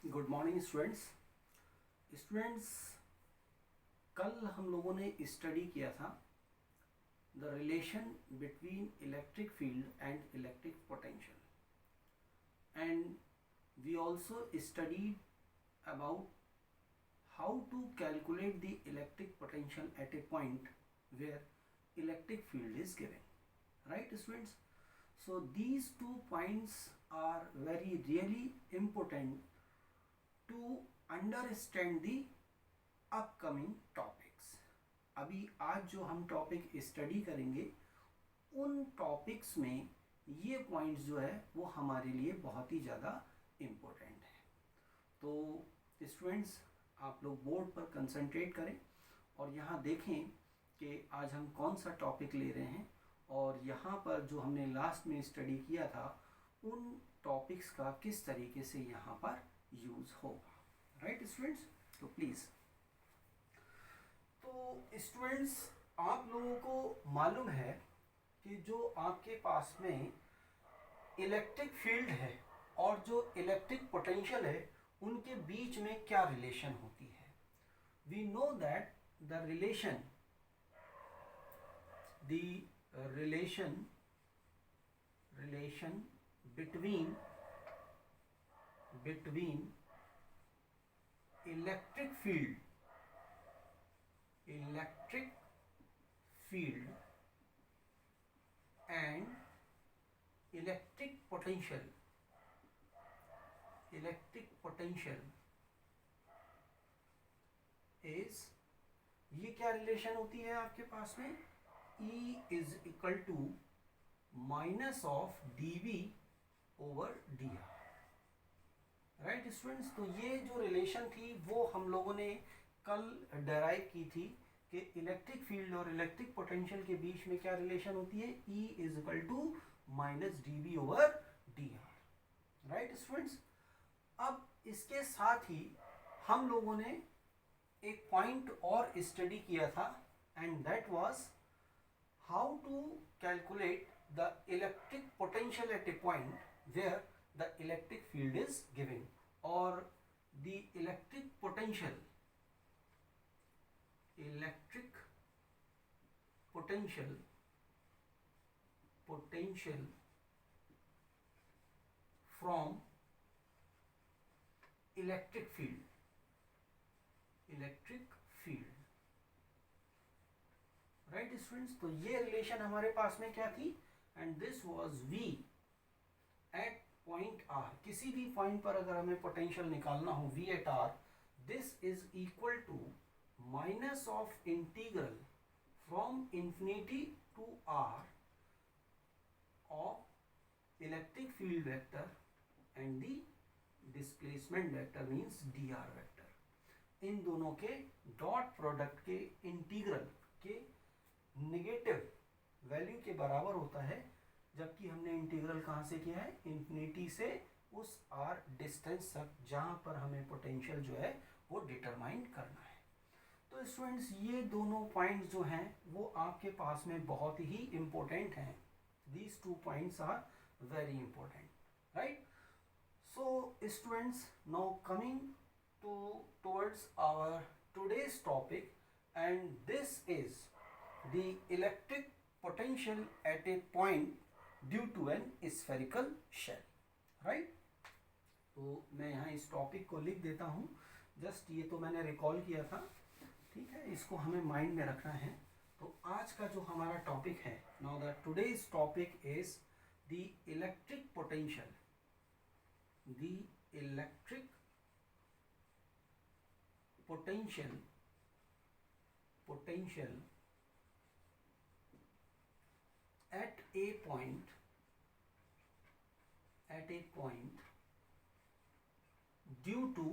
Good morning students. कल हम लोगों ने स्टडी किया था the relation between electric field and electric potential, and we also studied about how to calculate the electric potential at a point where electric field is given, right students? So these 2 points are very really important to understand the upcoming topics. अभी आज जो हम topic study करेंगे उन topics में ये points जो है वो हमारे लिए बहुत ही ज़्यादा इम्पोर्टेंट है। तो स्टूडेंट्स, आप लोग बोर्ड पर कंसंट्रेट करें और यहाँ देखें कि आज हम कौन सा टॉपिक ले रहे हैं, और यहाँ पर जो हमने लास्ट में स्टडी किया था उन टॉपिक्स का किस तरीके से यहाँ पर यूज़ होगा। राइट स्टूडेंट्स, तो प्लीज़, तो स्टूडेंट्स आप लोगों को मालूम है कि जो आपके पास में इलेक्ट्रिक फील्ड है और जो इलेक्ट्रिक पोटेंशियल है उनके बीच में क्या रिलेशन होती है। We know that the relation between electric field and electric potential is, ये क्या रिलेशन होती है आपके पास में, E is equal to minus of dV over dr। Right students, तो ये जो रिलेशन थी वो हम लोगों ने कल डेराइव की थी कि इलेक्ट्रिक फील्ड और इलेक्ट्रिक पोटेंशियल के बीच में क्या रिलेशन होती है, E is equal to minus dV over dr। Right students, अब इसके साथ ही हम लोगों ने एक पॉइंट और स्टडी किया था, and that was how to calculate the electric potential at a point where the electric field is giving, और the electric potential from electric field. Right students, तो ये रिलेशन हमारे पास में क्या थी, and this was V at point R। किसी भी पॉइंट पर अगर हमें पोटेंशियल निकालना हो V at R, this is equal to minus of integral from infinity to R of electric field vector and the displacement vector means dr vector. इन दोनों के डॉट प्रोडक्ट के इंटीग्रल के नेगेटिव वैल्यू के बराबर होता है, जबकि हमने इंटीग्रल कहाँ से किया है, इंफिनिटी से उस r डिस्टेंस तक जहाँ पर हमें पोटेंशियल जो है वो डिटरमाइन करना है। तो स्टूडेंट्स, ये दोनों पॉइंट्स जो हैं वो आपके पास में बहुत ही इम्पोर्टेंट हैं। These 2 points are very important, right. So students, now coming towards our today's topic, and this is the electric potential at a point due to an spherical shell, right? तो मैं यहाँ इस टॉपिक को लिख देता हूँ, just ये तो मैंने रिकॉल किया था, ठीक है, इसको हमें माइंड में रखना है। तो आज का जो हमारा टॉपिक है, now the today's topic is the electric potential, the electric potential at a point due to,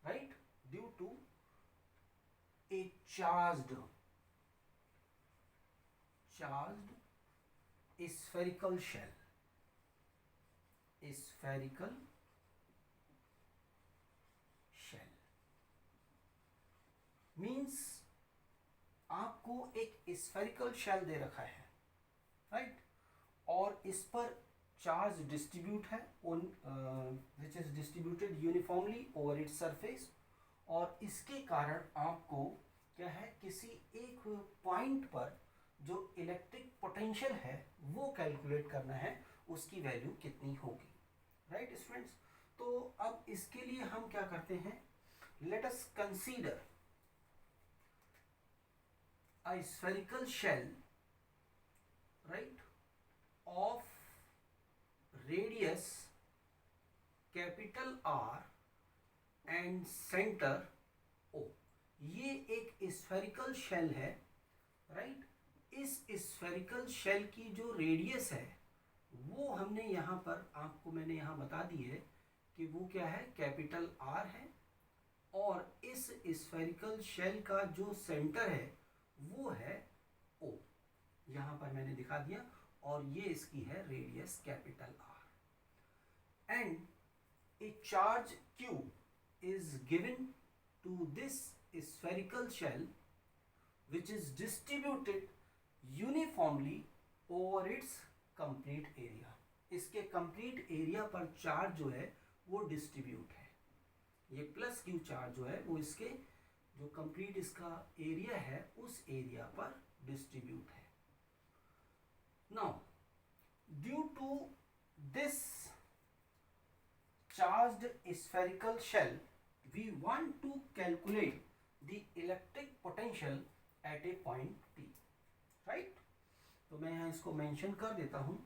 right, due to a charged spherical shell means आपको एक स्फेरिकल शेल दे रखा है, राइट, और इस पर चार्ज डिस्ट्रीब्यूट है on which is distributed uniformly over its surface, और इसके कारण आपको क्या है, किसी एक पॉइंट पर जो इलेक्ट्रिक पोटेंशियल है वो कैलकुलेट करना है, उसकी वैल्यू कितनी होगी। राइट स्टूडेंट्स, तो अब इसके लिए हम क्या करते हैं, let us consider a spherical shell, right, of radius capital R and center O। ये एक स्फेरिकल शेल है, राइट। इस स्फेरिकल शेल की जो रेडियस है वो हमने यहाँ पर आपको मैंने यहाँ बता दी है कि वो क्या है, कैपिटल R है, और इस स्फेरिकल शेल का जो सेंटर है वो है O, यहाँ पर मैंने दिखा दिया, और ये इसकी है radius capital R। And A charge Q is given to this spherical shell which is distributed uniformly over its complete area। इसके complete area पर चार्ज जो है वो डिस्ट्रीब्यूट है, ये प्लस क्यू चार्ज जो है वो इसके जो कंप्लीट इसका एरिया है उस एरिया पर डिस्ट्रीब्यूट है। Now due to this charged spherical shell we want to calculate the electric potential at a point P, right. तो मैं यहाँ इसको मेंशन कर देता हूं,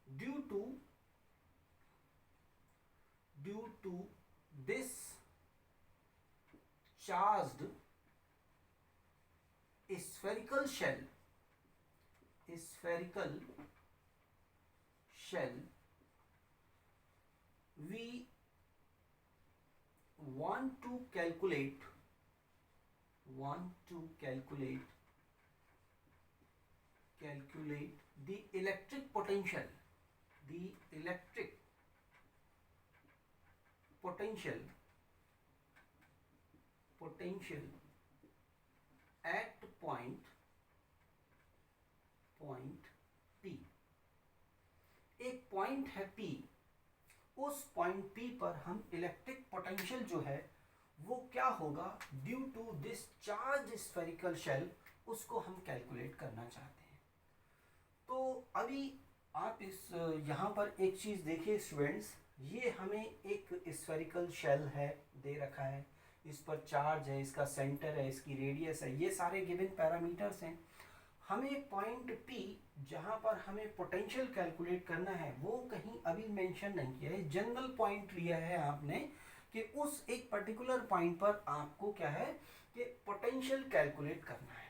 ड्यू टू दिस charged spherical shell we want to calculate the electric potential at point P। एक पॉइंट है P, उस पॉइंट P पर हम इलेक्ट्रिक पोटेंशियल जो है वो क्या होगा due to this charge spherical shell, उसको हम कैलकुलेट करना चाहते हैं। तो अभी आप इस यहाँ पर एक चीज़ देखिए स्टूडेंट्स, ये हमें एक स्फेरिकल शेल है दे रखा है, इस पर चार्ज है, इसका सेंटर है, इसकी रेडियस है, ये सारे गिवन पैरामीटर्स हैं। हमें पॉइंट P जहाँ पर हमें पोटेंशियल कैलकुलेट करना है वो कहीं अभी मेंशन नहीं किया है, जनरल पॉइंट लिया है आपने कि उस एक पर्टिकुलर पॉइंट पर आपको क्या है कि पोटेंशियल कैलकुलेट करना है।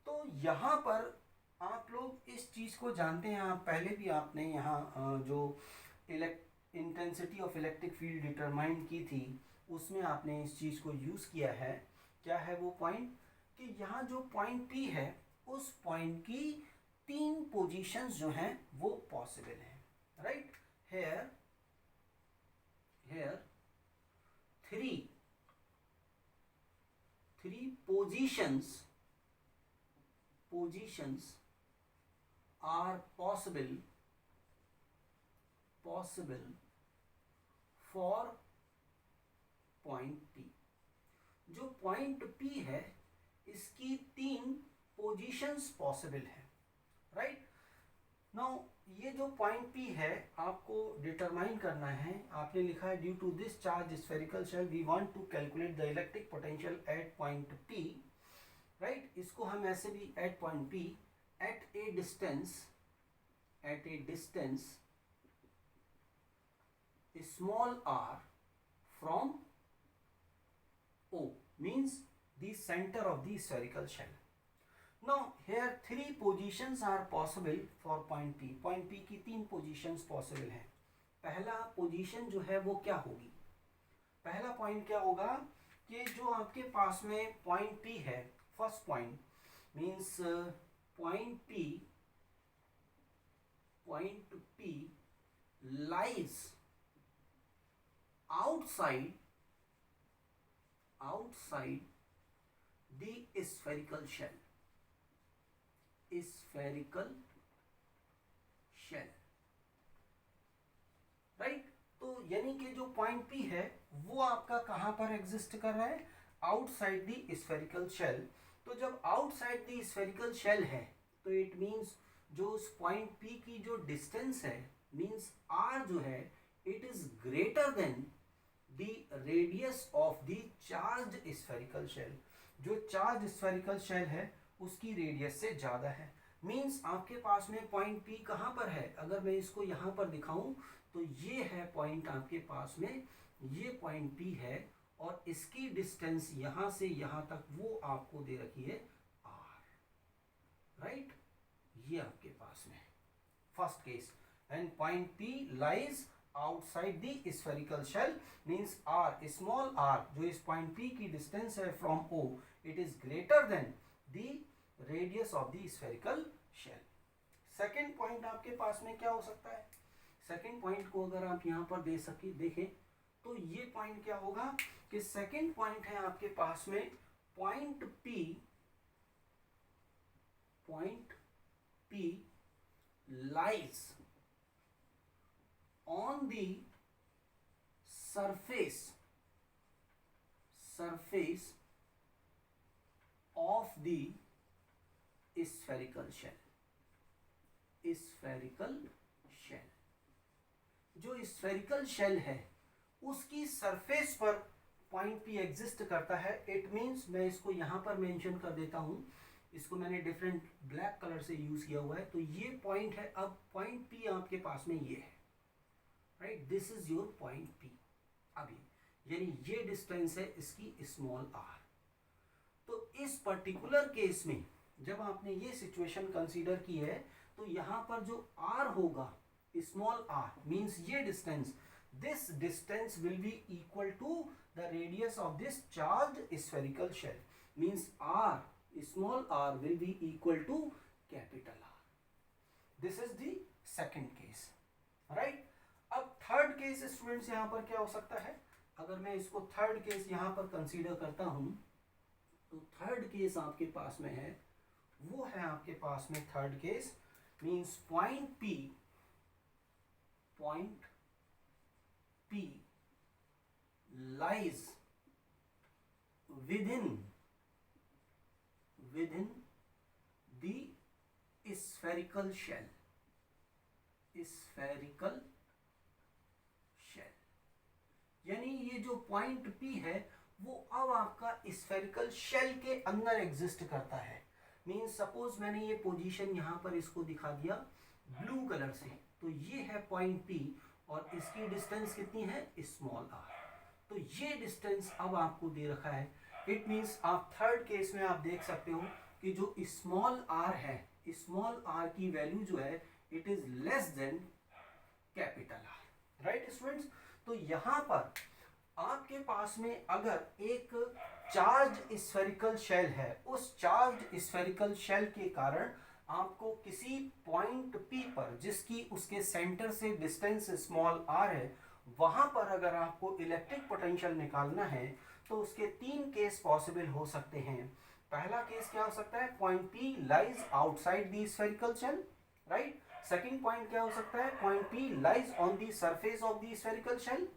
तो यहाँ पर आप लोग इस चीज़ को जानते हैं, आप पहले भी आपने यहाँ जो intensity of electric field determine की थी उसमें आपने इस चीज़ को यूज़ किया है। क्या है वो पॉइंट कि यहाँ जो पॉइंट P है उस पॉइंट की 3 पोजीशंस जो हैं वो पॉसिबल हैं, right. Here 3 positions are possible for point P। जो पॉइंट P है इसकी 3 पोजीशंस पॉसिबल है, राइट। नाउ ये जो पॉइंट P है आपको डिटरमाइन करना है, आपने लिखा है due to this charge spherical shell we want to calculate the electric potential at point P, right. इसको हम ऐसे भी at point P at a distance small r from O means the center of the spherical shell। Now here 3 positions are possible for point P। point P की 3 positions possible हैं। पहला position जो है वो क्या होगी, पहला पॉइंट क्या होगा कि जो आपके पास में पॉइंट P है, first point means point P lies outside the spherical shell। Right. तो यानी कि जो पॉइंट पी है वो आपका कहाँ पर एग्जिस्ट कर रहा है, आउटसाइड द स्फेरिकल शेल। तो जब आउटसाइड द स्फेरिकल शेल है तो इट मींस जो उस पॉइंट पी की जो डिस्टेंस है मींस आर जो है it is greater than the radius of the charge spherical shell. जो चार्ज स्फेरिकल शेल है उसकी रेडियस से ज्यादा है। मींस आपके पास में पॉइंट पी कहाँ पर है, अगर मैं इसको यहाँ पर दिखाऊं तो ये है पॉइंट आपके पास में, ये पॉइंट पी है और इसकी डिस्टेंस यहां से यहां तक वो आपको दे रखी है आर, राइट। ये आपके पास में first case and point P lies outside the spherical shell means r small r जो इस पॉइंट पी की डिस्टेंस है from O it is greater than the radius of the spherical shell. Second point आपके पास में क्या हो सकता है, सेकेंड पॉइंट को अगर आप यहां पर देखें तो ये पॉइंट क्या होगा कि सेकेंड पॉइंट है आपके पास में point P lies on the surface of the spherical shell. जो स्फेरिकल शेल है उसकी सरफेस पर पॉइंट पी एग्जिस्ट करता है। इट मींस मैं इसको यहां पर मेंशन कर देता हूं, इसको मैंने डिफरेंट ब्लैक कलर से यूज किया हुआ है। तो ये पॉइंट है, अब पॉइंट पी आपके पास में ये है, right, this is your point P. अभी यानी ये डिस्टेंस है इसकी स्मॉल आर। तो इस पर्टिकुलर केस में जब आपने ये सिचुएशन कंसीडर की है तो यहां पर जो आर होगा स्मॉल आर मींस ये distance, this distance will be equal to the radius of this charged spherical shell, means r small r will be equal to capital R. This is the second case, right? अब third case students यहां पर क्या हो सकता है, अगर मैं इसको थर्ड केस यहां पर कंसीडर करता हूं तो थर्ड केस आपके पास में है वो है आपके पास में third case means point P lies within the spherical shell, यानी ये जो पॉइंट P है वो अब आपका स्फेरिकल शेल के अंदर एग्जिस्ट करता है। मींस सपोज मैंने ये पोजीशन यहां पर इसको दिखा दिया ब्लू कलर से, तो ये है पॉइंट P और इसकी डिस्टेंस कितनी है स्मॉल आर। तो ये डिस्टेंस अब आपको दे रखा है। इट मींस आप थर्ड केस में आप देख सकते हो कि जो स्मॉल आर है, स्मॉल आर की वैल्यू जो है it is less than capital R, right students. तो यहां पर आपके पास में अगर एक चार्ज स्फेरिकल शेल है, उस चार्ज स्फेरिकल शेल के कारण आपको किसी पॉइंट P पर जिसकी उसके सेंटर से डिस्टेंस स्मॉल r है वहां पर अगर आपको इलेक्ट्रिक पोटेंशियल निकालना है तो उसके तीन केस पॉसिबल हो सकते हैं। पहला केस क्या हो सकता है, point P lies outside the spherical shell, right. Second point क्या हो सकता है, point P lies on the surface of the spherical shell.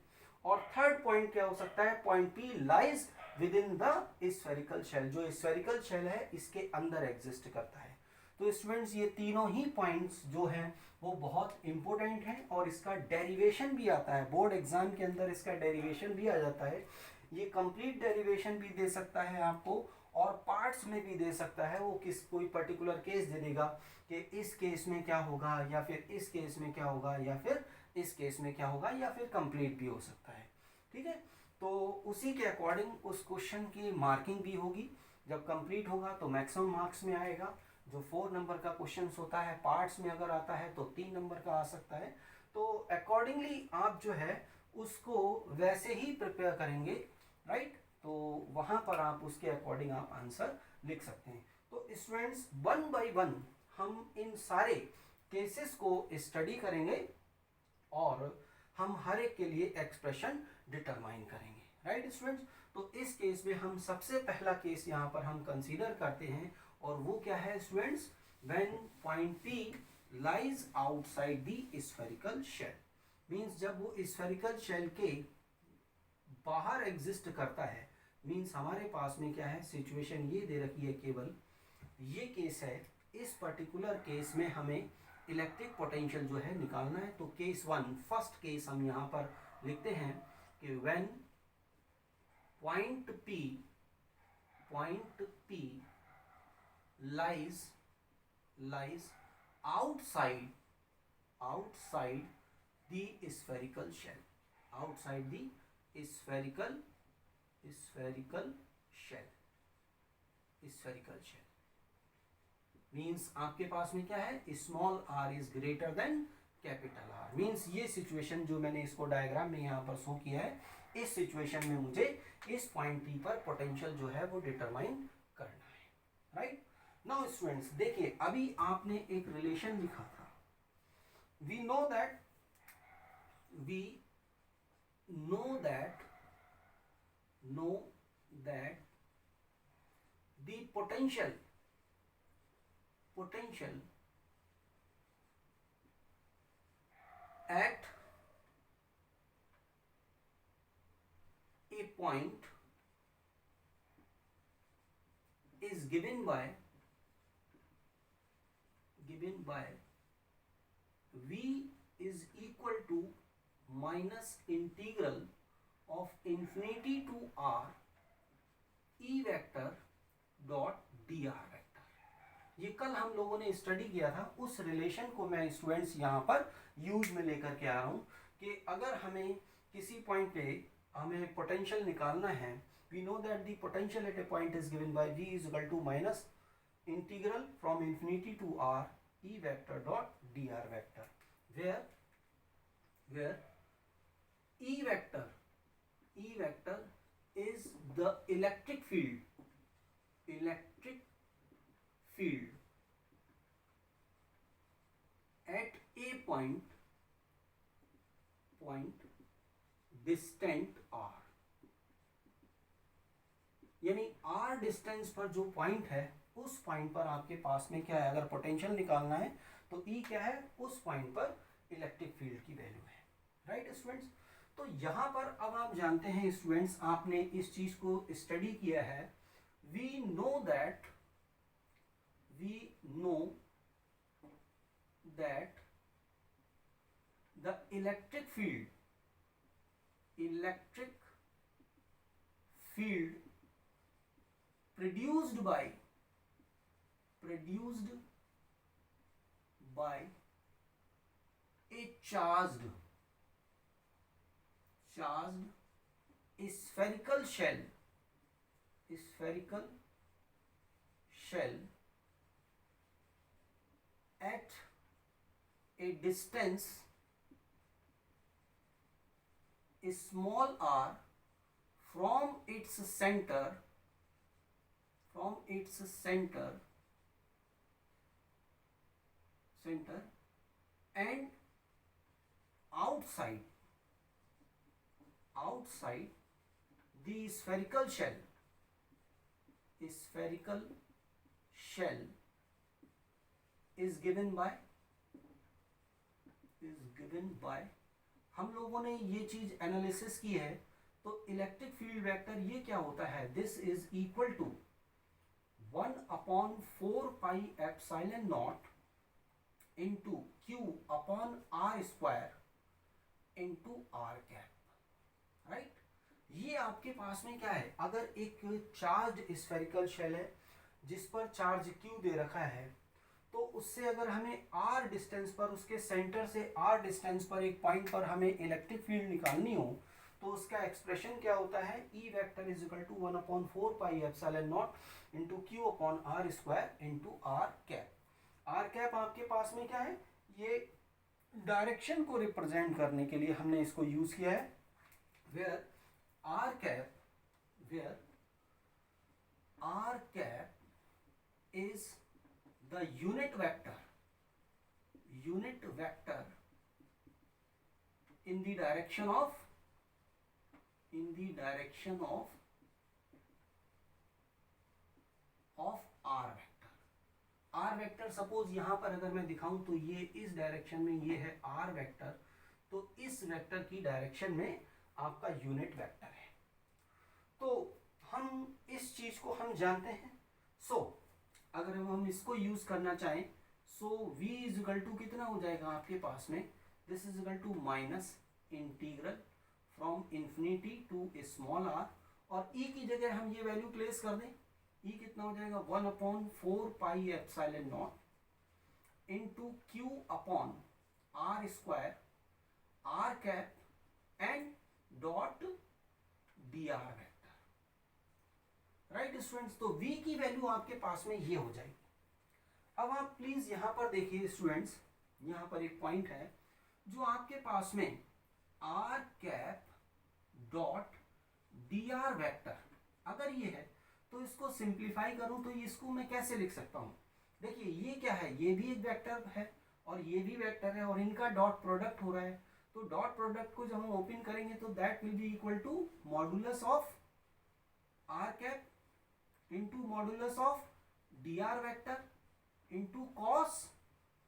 और थर्ड पॉइंट क्या हो सकता है, point P lies within the spherical shell, जो स्फेरिकल शेल है इसके अंदर एग्जिस्ट करता है। तो स्टूडेंट्स ये तीनों ही पॉइंट्स जो हैं वो बहुत इंपॉर्टेंट हैं और इसका डेरिवेशन भी आता है बोर्ड एग्जाम के अंदर, इसका डेरिवेशन भी आ जाता है। ये कंप्लीट डेरिवेशन भी दे सकता है आपको और पार्ट्स में भी दे सकता है। वो कोई पर्टिकुलर केस दे देगा कि इस केस में क्या होगा या फिर इस केस में क्या होगा या फिर इस केस में क्या होगा या फिर कंप्लीट भी हो सकता है, ठीक है। तो उसी के अकॉर्डिंग उस क्वेश्चन की मार्किंग भी होगी। जब कंप्लीट होगा तो मैक्सिमम मार्क्स में आएगा। जो 4 नंबर का क्वेश्चन होता है पार्ट्स में अगर आता है तो 3 नंबर का आ सकता है। तो अकॉर्डिंगली आप जो है उसको वैसे ही प्रिपेयर करेंगे, राइट। तो वहां पर आप उसके अकॉर्डिंग आप आंसर लिख सकते हैं। तो स्टूडेंट्स 1 बाय 1 हम इन सारे केसेस को स्टडी करेंगे और हम हर एक के लिए एक्सप्रेशन डिटरमाइन करेंगे, राइट स्टूडेंट्स। तो इस केस में हम सबसे पहला केस यहाँ पर हम कंसीडर करते हैं और वो क्या है students, when point P lies outside the spherical shell. Means जब वो स्फेरिकल शेल के बाहर एग्जिस्ट करता है, मीन्स हमारे पास में क्या है, सिचुएशन ये दे रखी है, केवल ये केस है, इस पर्टिकुलर केस में हमें इलेक्ट्रिक पोटेंशियल जो है निकालना है। तो केस 1, फर्स्ट केस हम यहाँ पर लिखते हैं कि when point P lies outside the spherical shell, outside the spherical shell means आपके पास में क्या है, small r is greater than capital R। Means ये सिचुएशन जो मैंने इसको डायग्राम में यहाँ पर शो किया है, इस सिचुएशन में मुझे इस पॉइंट P पर पोटेंशियल जो है वो डिटरमाइन करना है, राइट। नाउ स्टूडेंट्स देखिए, अभी आपने एक रिलेशन लिखा था, we know that the potential at a point is given by V is equal to minus integral of infinity to R E vector dot dr vector. ये कल हम लोगों ने स्टडी किया था, उस रिलेशन को मैं स्टूडेंट्स यहाँ पर यूज में लेकर के आ रहा हूँ कि अगर हमें किसी पॉइंट पे हमें पोटेंशियल निकालना है, we know that the potential at a point is given by v is equal to minus integral from infinity to r e vector dot dr vector, where e vector is the electric field at a point distant r, यानी r distance पर जो point है, उस point पर आपके पास में क्या है, अगर पोटेंशियल निकालना है तो E क्या है, उस पॉइंट पर इलेक्ट्रिक फील्ड की वैल्यू है, राइट स्टूडेंट्स। तो यहाँ पर अब आप जानते हैं स्टूडेंट्स, आपने इस चीज को स्टडी किया है, we know that the electric field produced by a charged spherical shell at a distance small r from its center and outside the spherical shell is given by हम लोगों ने ये चीज एनालिसिस की है। तो इलेक्ट्रिक फील्ड वेक्टर ये क्या होता है, this is equal to 1/4 pi epsilon naught into Q upon R square into R cap, right. ये आपके पास में क्या है, अगर एक चार्ज स्फेरिकल शेल है जिस पर चार्ज Q दे रखा है, तो उससे अगर हमें R डिस्टेंस पर, उसके सेंटर से R डिस्टेंस पर एक पॉइंट पर हमें इलेक्ट्रिक फील्ड निकालनी हो, तो उसका एक्सप्रेशन क्या होता है, E vector is equal to 1/4 pi epsilon naught into Q upon R square into R cap. R cap आपके पास में क्या है, ये डायरेक्शन को रिप्रेजेंट करने के लिए हमने इसको यूज किया है, where R cap is the unit vector in the direction of R vector. R vector suppose यहां पर अगर मैं दिखाऊं तो ये इस डायरेक्शन में ये है R वेक्टर, तो इस वेक्टर की डायरेक्शन में आपका यूनिट वेक्टर है। तो हम इस चीज को हम जानते हैं। सो अगर हम इसको यूज करना चाहें, so v is equal to कितना हो जाएगा आपके पास में, this is equal to minus integral from infinity to small r, और e की जगह हम ये वैल्यू प्लेस कर दें, e कितना हो जाएगा 1/4 pi epsilon naught into q upon r square r cap and dot dr vector. Right students, तो v की वैल्यू आपके पास में ये हो जाएगी। अब आप प्लीज यहां पर देखिए स्टूडेंट्स, यहां पर एक पॉइंट है, जो आपके पास में r cap dot dr vector अगर ये है, तो इसको सिंप्लीफाई करूं तो इसको मैं कैसे लिख सकता हूं। देखिए ये क्या है, ये भी एक वेक्टर है और ये भी वेक्टर है, और इनका डॉट प्रोडक्ट हो रहा है। तो डॉट प्रोडक्ट को जब हम ओपन करेंगे तो that will be equal to modulus of r cap into modulus of dr vector into cos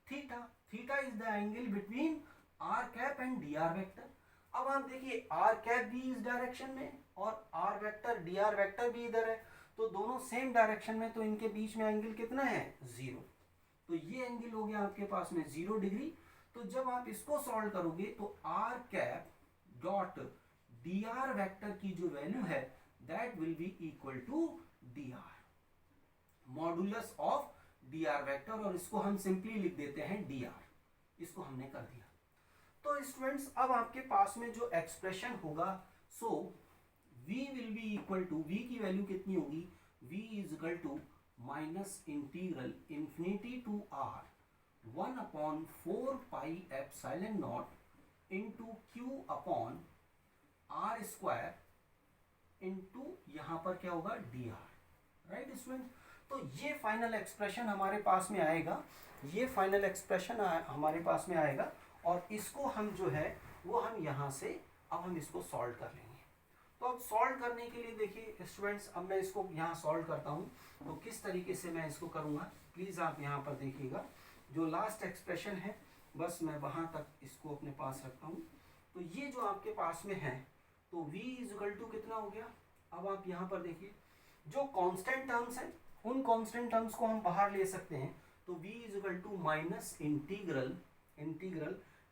theta. Theta is the angle between r cap and dr vector. अब आप देखिए r कैप भी इस डायरेक्शन में और r vector dr vector भी इधर है, तो दोनों सेम डायरेक्शन में, तो इनके बीच में एंगल कितना है 0। तो ये एंगल हो गया आपके पास में 0 डिग्री। तो जब आप इसको सॉल्व करोगे तो r cap dot dr vector की जो वैल्यू है that will be equal to dr modulus of dr vector, और इसको हम सिंपली लिख देते हैं dr। इसको हमने कर दिया। तो स्टूडेंट्स अब आपके पास में जो एक्सप्रेशन होगा, so v will be equal to, v की वैल्यू कितनी होगी, v is equal to minus integral infinity to r 1/4 pi epsilon naught into q upon r square into यहाँ पर क्या होगा dr। राइट स्टूडेंट, तो ये फाइनल एक्सप्रेशन हमारे पास में आएगा, ये फाइनल एक्सप्रेशन हमारे पास में आएगा, और इसको हम जो है वो हम यहाँ से अब हम इसको सॉल्व कर लेंगे। तो अब सॉल्व करने के लिए देखिए स्टूडेंट्स, अब मैं इसको यहाँ सॉल्व करता हूँ, तो किस तरीके से मैं इसको करूँगा प्लीज़ आप यहाँ पर देखिएगा। जो लास्ट एक्सप्रेशन है बस मैं वहाँ तक इसको अपने पास रखता हूँ। तो ये जो आपके पास में है, तो v इज इक्वल टू कितना हो गया। अब आप यहाँ पर देखिए जो कांस्टेंट टर्म्स हैं उन कांस्टेंट टर्म्स को हम बाहर ले सकते हैं। तो v is equal to minus integral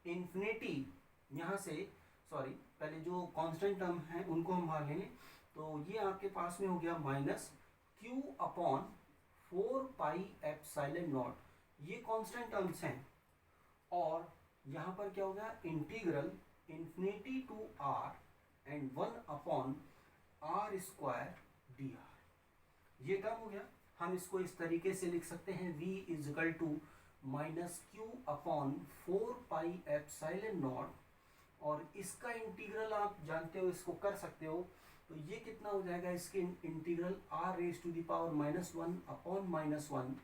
infinity, यहाँ से सॉरी पहले जो कांस्टेंट टर्म हैं उनको हम बाहर लेंगे। तो ये आपके पास में हो गया minus q upon 4 pi epsilon naught, ये कांस्टेंट टर्म्स हैं, और यहाँ पर क्या हो गया integral infinity to r and 1 upon r square dr, ये टर्म हो गया। हम इसको इस तरीके से लिख सकते हैं, v is equal to minus q upon 4 pi epsilon naught, और इसका इंटीग्रल आप जानते हो, इसको कर सकते हो। तो ये कितना हो जाएगा, इसके integral r raise to the power -1 upon -1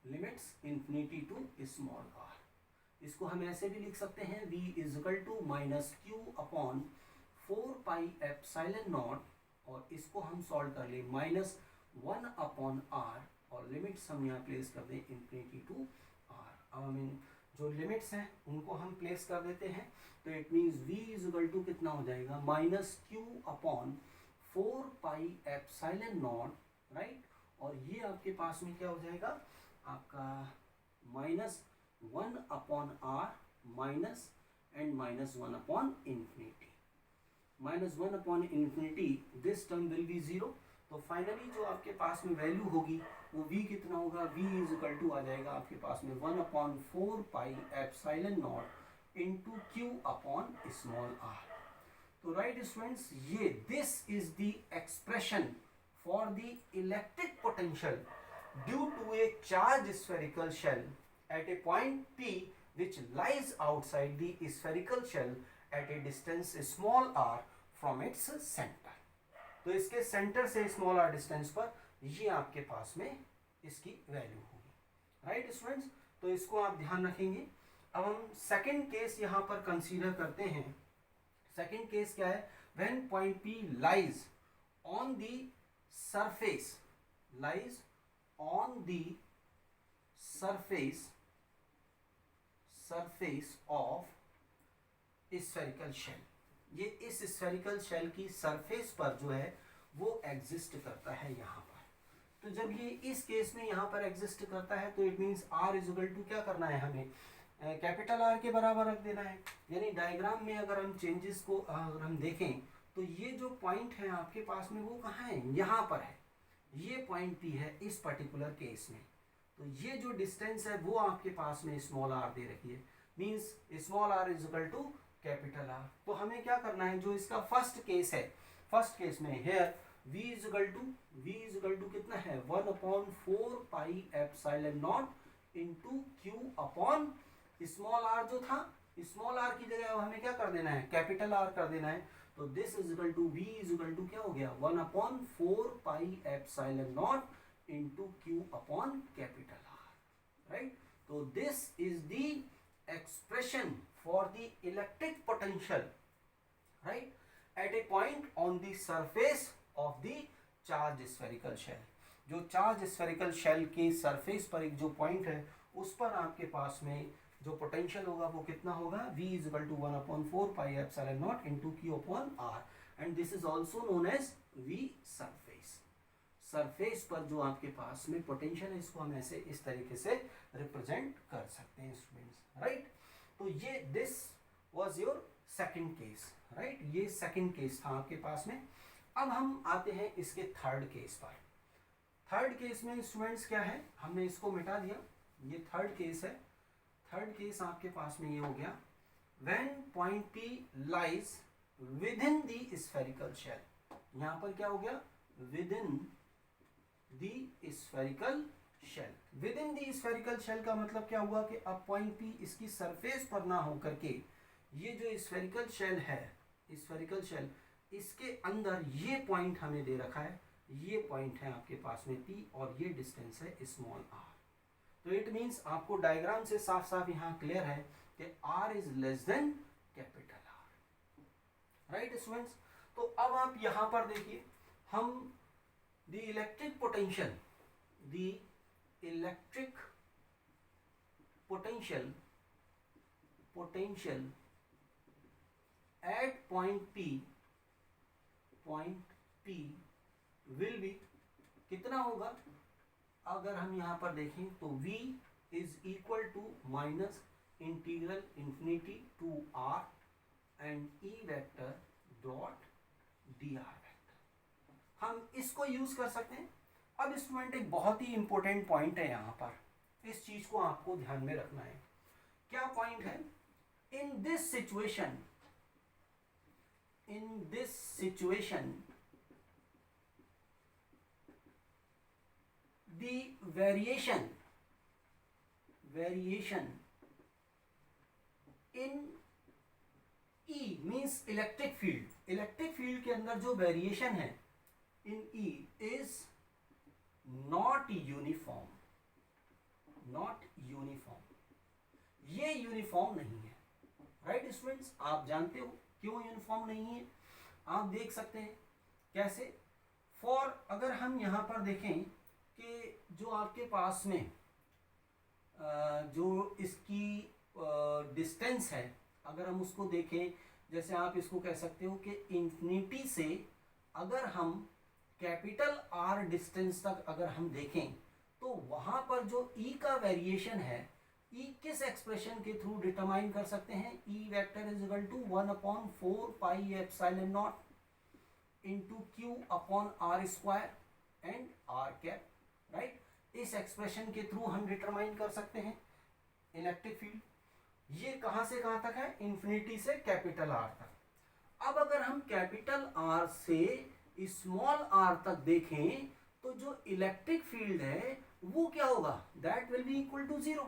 limits infinity to small r। इसको हम ऐसे भी लिख सकते हैं, v is equal to minus q upon 4 pi epsilon naught, और इसको हम सॉल्व कर ले -1 अपॉन r, और लिमिट्स हम यहाँ प्लेस कर दें इंफिनिटी टू r। अब हम जो लिमिट्स हैं उनको हम प्लेस कर देते हैं। तो it means v is equal to कितना हो जाएगा minus q upon 4 pi epsilon naught, right, और ये आपके पास में क्या हो जाएगा आपका -1 upon r minus and -1 upon infinity, -1 upon infinity, this term will be 0। तो फाइनली जो आपके पास में वैल्यू होगी वो v कितना होगा, v इज इक्वल टू आ जाएगा आपके पास में 1/4 pi epsilon naught into q upon small r। तो राइट स्टूडेंट्स, ये this is the expression for the electric potential due to a charge spherical shell at a point p which lies outside the spherical shell at a distance small r from its center। तो इसके centre से small r distance पर ये आपके पास में इसकी value होगी। राइट स्टूडेंट्स, तो इसको आप ध्यान रखेंगे। अब हम सेकंड केस यहाँ पर कंसीडर करते हैं। सेकंड केस क्या है, when point P lies on the surface, lies on the surface of spherical shell, ये इस स्फेरिकल शेल की सरफेस पर जो है वो एग्जिस्ट करता है यहाँ पर। तो जब ये इस केस में यहाँ पर एग्जिस्ट करता है तो it means r is equal to क्या करना है, हमें कैपिटल आर के बराबर रख देना है। यानी डायग्राम में अगर हम चेंजेस को अगर हम देखें तो ये जो पॉइंट है आपके पास में वो कहाँ है, यहाँ पर है, ये पॉइंट पी है इस पर्टिकुलर केस में। तो ये जो डिस्टेंस है वो आपके पास में स्मॉल आर दे रखी है, means small r is equal to capital R. तो हमें क्या करना है, जो इसका फर्स्ट केस है, फर्स्ट केस में here v is equal to कितना है 1/4 pi epsilon not into q upon small r जो था, स्मॉल r की जगह हमें क्या कर देना है, कैपिटल R कर देना है। तो this is equal to v is equal to क्या हो गया 1/4 pi epsilon not into q upon capital R, right. तो this is the expression for the electric potential, right, at a point on the surface of the charged spherical shell। जो charge spherical shell के surface पर एक जो point है उस पर आपके पास में जो पोटेंशियल होगा वो कितना होगा, v is equal to 1/4 pi epsilon not into q upon r, and this is also known as v surface. Surface पर जो आपके पास में पोटेंशियल है इसको हम ऐसे इस तरीके से रिप्रेजेंट कर सकते हैं स्टूडेंट्स, राइट। तो ये this was your second case, right, ये सेकंड केस था आपके पास में। अब हम आते हैं इसके थर्ड केस पर। थर्ड केस में स्टूडेंट्स क्या है, हमने इसको मिटा दिया, ये थर्ड केस है। थर्ड केस आपके पास में ये हो गया when point P lies within the spherical shell. यहाँ पर क्या हो गया, within the spherical shell. Within the spherical shell का मतलब क्या हुआ कि अब पॉइंट P इसकी सरफेस पर ना हो करके ये जो स्फेरिकल शेल है, स्फेरिकल शेल, इसके अंदर ये पॉइंट हमें दे रखा है, ये पॉइंट है आपके पास में P और ये डिस्टेंस है स्मॉल r। तो इट मींस आपको डायग्राम से साफ साफ यहाँ क्लियर है कि r is less than capital R, right students. तो अब आप यहाँ पर देखिए, हम the electric potential, the electric potential at point P will be कितना होगा, अगर हम यहाँ पर देखें तो v is equal to minus integral infinity to r and e vector dot d r vector. हम इसको यूज कर सकते हैं। अब स्टूडेंट एक बहुत ही इंपॉर्टेंट पॉइंट है यहाँ पर, इस चीज को आपको ध्यान में रखना है। क्या पॉइंट है, in this situation the variation in E means electric field के अंदर जो वेरिएशन है in E is not uniform, ये यूनिफॉर्म नहीं है, राइट स्टूडेंट्स। आप जानते हो क्यों यूनिफॉर्म नहीं है, आप देख सकते हैं कैसे। फॉर अगर हम यहाँ पर देखें कि जो आपके पास में जो इसकी डिस्टेंस है, अगर हम उसको देखें, जैसे आप इसको कह सकते हो कि इंफिनिटी से अगर हम कैपिटल R डिस्टेंस तक अगर हम देखें तो वहाँ पर जो E का वेरिएशन है, E किस एक्सप्रेशन के थ्रू डिटरमाइन कर सकते हैं, E vector is equal to 1/4 pi epsilon not into Q upon R square and R cap, right. इस एक्सप्रेशन के थ्रू हम डिटरमाइन कर सकते हैं इलेक्ट्रिक फील्ड। ये कहां से कहां तक है, इंफिनिटी से कैपिटल R तक। अब अगर हम कैपिटल R से स्मॉल r तक देखें तो जो इलेक्ट्रिक फील्ड है वो क्या होगा, that will be equal to 0,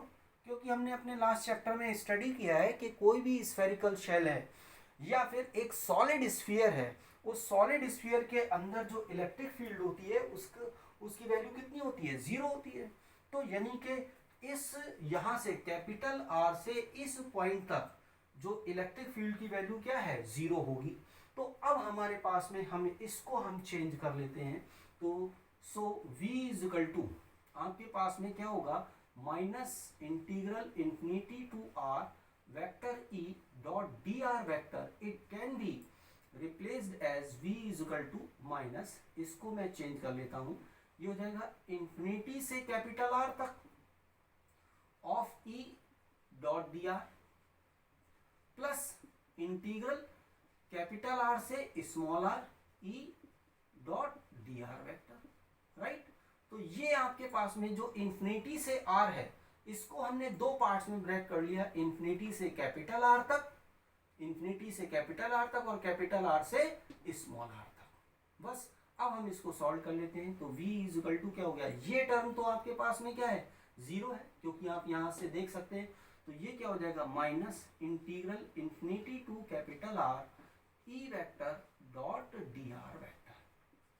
क्योंकि हमने अपने लास्ट चैप्टर में स्टडी किया है कि कोई भी स्फेरिकल शेल है या फिर एक सॉलिड स्फीयर है, उस सॉलिड स्फीयर के अंदर जो इलेक्ट्रिक फील्ड होती है उसकी वैल्यू कितनी होती है, 0 होती है। तो यानी कि इस यहाँ से कैपिटल R से इस पॉइंट तक जो इलेक्ट्रिक फील्ड की वैल्यू क्या है, 0 होगी। तो अब हमारे पास में हम इसको हम चेंज कर लेते हैं। तो so v is equal to आपके पास में क्या होगा, minus integral infinity to r vector E dot dr vector, it can be replaced as v is equal to minus, इसको मैं चेंज कर लेता हूं, ये हो जाएगा इंफिनिटी से कैपिटल R तक of E dot dr plus integral capital R से small r E dot dr vector, right. तो ये आपके पास में जो इंफिनिटी से R है, इसको हमने दो पार्ट्स में ब्रेक कर लिया, इंफिनिटी से कैपिटल R तक, इंफिनिटी से कैपिटल R तक और कैपिटल R से स्मॉल r तक। बस अब हम इसको सॉल्व कर लेते हैं। तो v इज इक्वल टू क्या हो गया, ये टर्म तो आपके पास में क्या है, जीरो है, क्योंकि आप यहां से देख सकते हैं। तो ये क्या हो जाएगा, minus integral infinity to capital R E vector dot dr vector,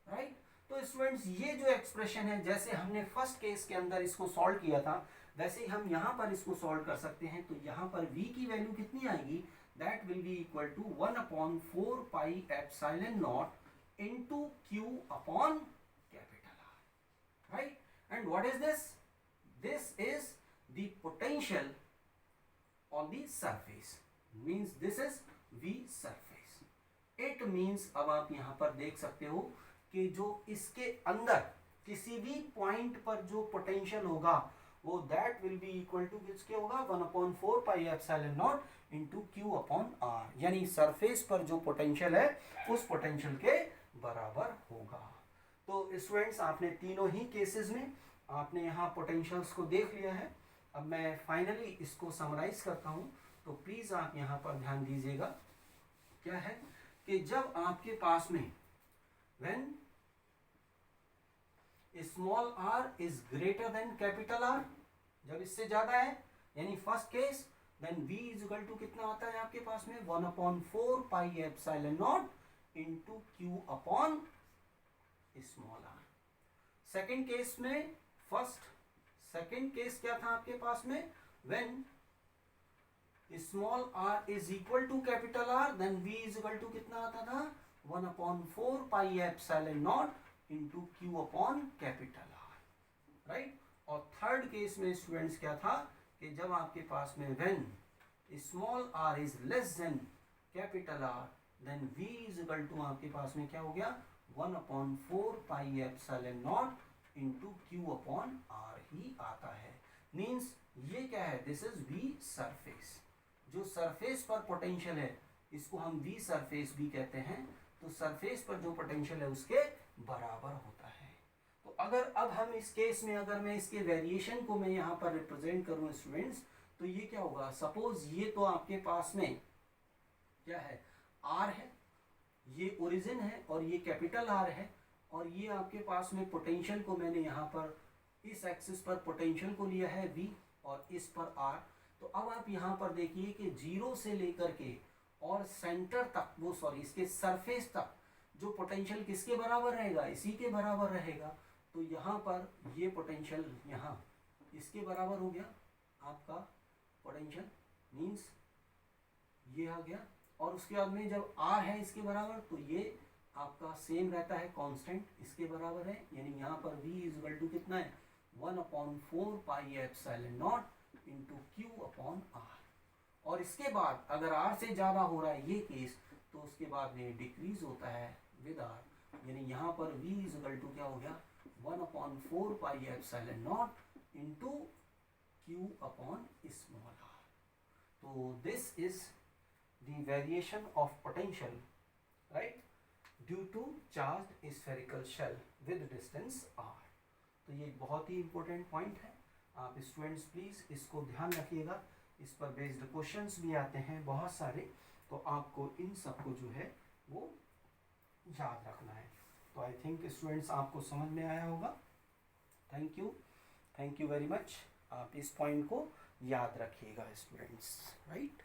right. तो स्टूडेंट्स ये जो एक्सप्रेशन है, जैसे हमने फर्स्ट केस के अंदर इसको सॉल्व किया था, वैसे ही हम यहाँ पर इसको सॉल्व कर सकते हैं। तो यहाँ पर v की वैल्यू कितनी आएगी, that will be equal to 1/4 pi epsilon not into q upon capital R, right. And what is this, this is the potential on the surface, means this is v surface. It means, अब आप यहाँ पर देख सकते हो कि जो इसके अंदर किसी भी पॉइंट पर जो पोटेंशियल होगा वो that will be equal to किसके होगा, 1/4 pi epsilon not into q upon r, यानी सरफेस पर जो पोटेंशियल है उस पोटेंशियल के बराबर होगा। तो स्टूडेंट्स आपने तीनों ही केसेस में आपने यहाँ पोटेंशियल्स को देख लिया है। अब मैं फाइनली इसको समराइज करता हूँ, तो प्लीज आप यहाँ पर ध्यान दीजिएगा। क्या है कि जब आपके पास में when small r is greater than capital R, जब इससे ज्यादा है, यानी first case, then v is equal to कितना आता है आपके पास में, 1/4 pi epsilon not into q upon small r। Second case में, सेकंड केस क्या था आपके पास में, when small r is equal to capital R, then v is equal to कितना आता था, 1/4 pi epsilon not into q upon capital R, right. और थर्ड केस में स्टूडेंट्स क्या था कि जब आपके पास में when small r is less than capital R, then v is equal to आपके पास में क्या हो गया, 1/4 pi epsilon not into q upon R ही आता है। मींस ये क्या है, दिस इज v सरफेस। जो सरफेस पर पोटेंशियल है इसको हम v सरफेस भी कहते हैं। तो सरफेस पर जो पोटेंशियल है उसके बराबर होता है। तो अगर अब हम इस केस में, अगर मैं इसके वेरिएशन को मैं यहाँ पर रिप्रेजेंट करूँ स्टूडेंट्स, तो ये क्या होगा, सपोज ये तो आपके पास में क्या है, R है, ये ओरिजिन है और ये कैपिटल R है, और ये आपके पास में पोटेंशियल को मैंने यहाँ पर इस एक्सिस पर पोटेंशियल को लिया है v और इस पर R। तो अब आप यहाँ पर देखिए कि जीरो से लेकर के और सेंटर तक, वो सॉरी इसके सरफेस तक जो पोटेंशियल किसके बराबर रहेगा, इसी के बराबर रहेगा। तो यहाँ पर ये पोटेंशियल यहाँ इसके बराबर हो गया आपका पोटेंशियल, मींस ये आ गया। और उसके बाद में जब R है इसके बराबर, तो ये आपका सेम रहता है, कांस्टेंट इसके बराबर है, यानी यहाँ पर v इज इक्वल टू कितना है, 1/4 pi epsilon not into q upon R। और इसके बाद अगर R से ज़्यादा हो रहा है ये केस, तो उसके बाद में डिक्रीज होता है विद R, यानी यहाँ पर v इज इक्वल टू क्या हो गया, 1/4 pi epsilon not into q upon small r। तो this is the variation of potential, right, due to charged spherical shell with distance r। तो ये बहुत ही इंपॉर्टेंट पॉइंट है, आप स्टूडेंट्स प्लीज इसको ध्यान रखिएगा। इस पर बेस्ड क्वेश्चंस भी आते हैं बहुत सारे, तो आपको इन सबको जो है वो याद रखना है। तो आई थिंक स्टूडेंट्स आपको समझ में आया होगा। Thank you very much. आप इस पॉइंट को याद रखिएगा स्टूडेंट्स, राइट।